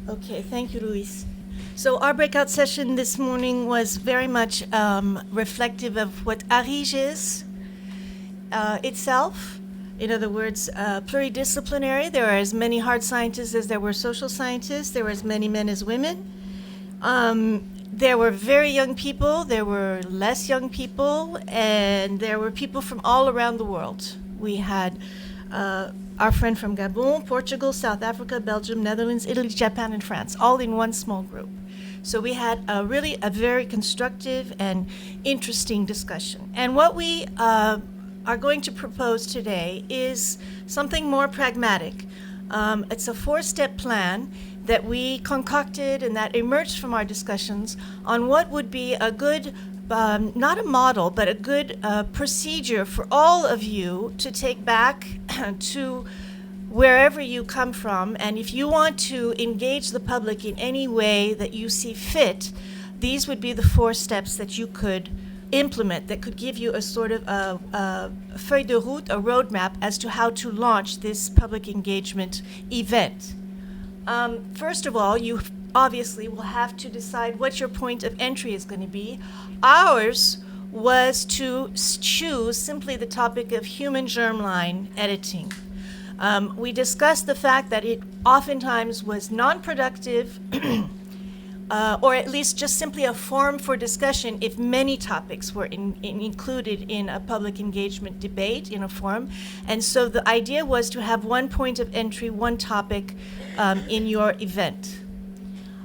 Okay, thank you, Luis. So our breakout session this morning was very much reflective of what ARRIGE is itself. In other words, pluridisciplinary. There are as many hard scientists as there were social scientists. There were as many men as women. There were very young people. There were less young people. And there were people from all around the world. We had our friend from Gabon, Portugal, South Africa, Belgium, Netherlands, Italy, Japan, and France, all in one small group. So we had really a very constructive and interesting discussion. And what we are going to propose today is something more pragmatic. It's a 4-step plan that we concocted and that emerged from our discussions on what would be a good, not a model, but a good procedure for all of you to take back to wherever you come from. And if you want to engage the public in any way that you see fit, these would be the 4 steps that you could implement that could give you a sort of a feuille de route, a roadmap as to how to launch this public engagement event. First of all, you obviously will have to decide what your point of entry is going to be. Ours was to choose simply the topic of human germline editing. We discussed the fact that it oftentimes was non-productive or at least just simply a forum for discussion if many topics were included in a public engagement debate in a forum. And so the idea was to have one point of entry, one topic in your event.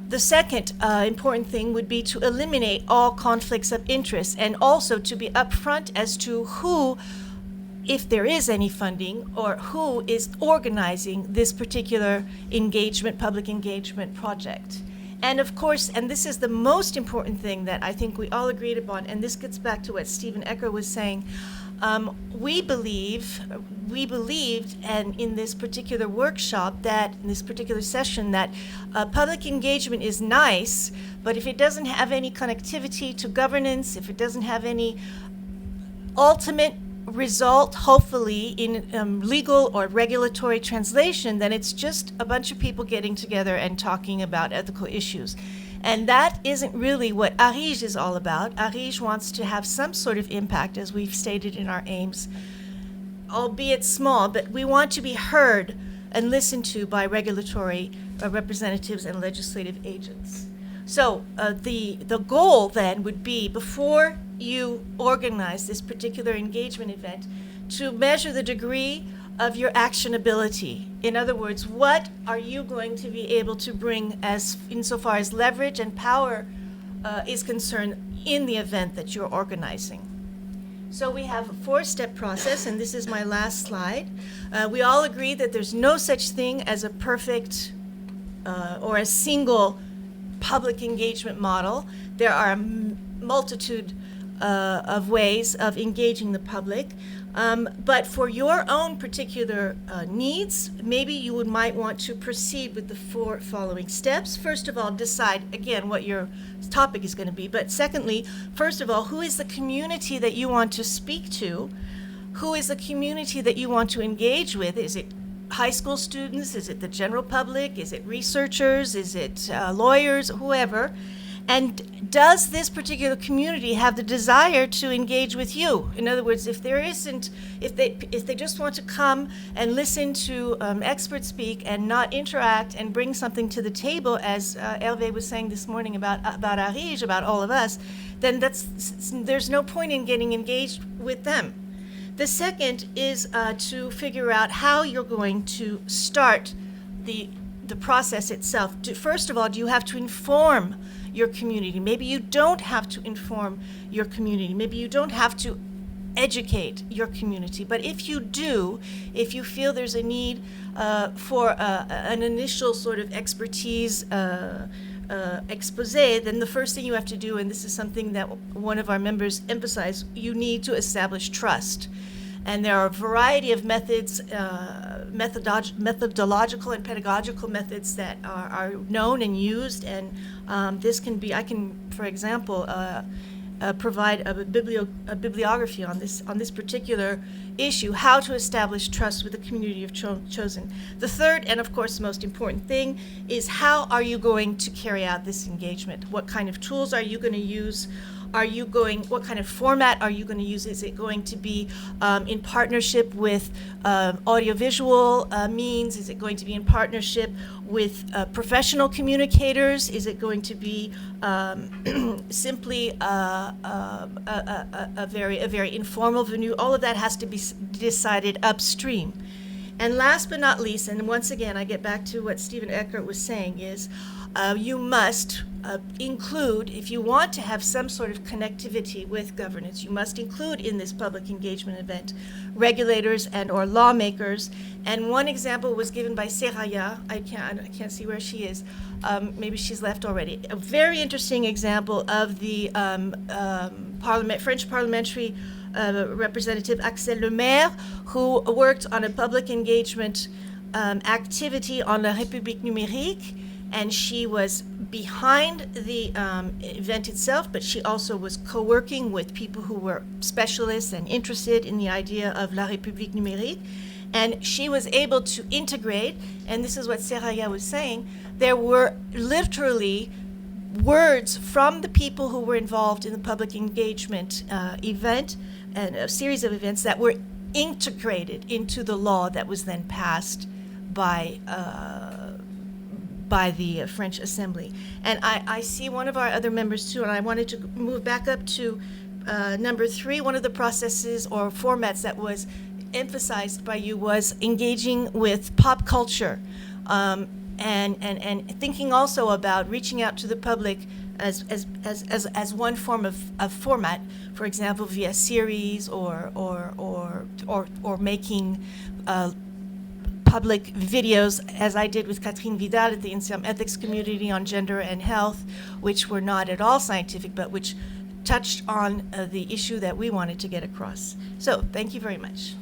The second important thing would be to eliminate all conflicts of interest and also to be upfront as to who, if there is any funding, or who is organizing this particular engagement, public engagement project. And of course, and this is the most important thing that I think we all agreed upon, and this gets back to what Stephen Ecker was saying, we believed, and in this particular workshop, that in this particular session, that public engagement is nice, but if it doesn't have any connectivity to governance, if it doesn't have any ultimate result, hopefully, in legal or regulatory translation, then it's just a bunch of people getting together and talking about ethical issues. And that isn't really what ARRIGE is all about. ARRIGE wants to have some sort of impact, as we've stated in our aims, albeit small, but we want to be heard and listened to by regulatory representatives and legislative agents. So the goal then would be, before you organize this particular engagement event, to measure the degree of your actionability. In other words, what are you going to be able to bring as insofar as leverage and power is concerned in the event that you're organizing. So we have a 4-step process, and this is my last slide. We all agree that there's no such thing as a perfect or a single public engagement model. There are a multitude of ways of engaging the public. But for your own particular needs, maybe you might want to proceed with the 4 following steps. First of all, decide, again, what your topic is going to be. But secondly, first of all, who is the community that you want to speak to? Who is the community that you want to engage with? Is it high school students? Is it the general public? Is it researchers? Is it lawyers? Whoever. And does this particular community have the desire to engage with you? In other words, if they just want to come and listen to experts speak and not interact and bring something to the table, as Hervé was saying this morning about ARRIGE, about all of us, then there's no point in getting engaged with them. The second is to figure out how you're going to start the process itself. First of all, do you have to inform your community? Maybe you don't have to inform your community. Maybe you don't have to educate your community. But if you do, if you feel there's a need for an initial sort of expertise expose, then the first thing you have to do, and this is something that one of our members emphasized, you need to establish trust. And there are a variety of methods, methodological and pedagogical methods that are known and used. And this can be, for example, provide a bibliography on this particular issue, how to establish trust with the community of chosen. The third, and of course most important thing, is how are you going to carry out this engagement? What kind of tools are you going to use? What kind of format are you going to use? Is it going to be in partnership with audiovisual means? Is it going to be in partnership with professional communicators? Is it going to be simply a very informal venue? All of that has to be decided upstream. And last but not least, and once again I get back to what Stephen Eckert was saying, is you must include, if you want to have some sort of connectivity with governance, you must include in this public engagement event regulators and or lawmakers. And one example was given by Seraya. I can't see where she is. Maybe she's left already. A very interesting example of the French parliamentary representative Axel Lemaire, who worked on a public engagement activity on La République numérique. And she was behind the event itself, but she also was co-working with people who were specialists and interested in the idea of La République numérique. And she was able to integrate, and this is what Seraya was saying, there were literally words from the people who were involved in the public engagement event and a series of events that were integrated into the law that was then passed by the French Assembly. And I see one of our other members too, and I wanted to move back up to number 3. One of the processes or formats that was emphasized by you was engaging with pop culture, and thinking also about reaching out to the public as one form of format, for example, via series or making public videos, as I did with Catherine Vidal at the INSERM Ethics Community on Gender and Health, which were not at all scientific, but which touched on the issue that we wanted to get across. So, thank you very much.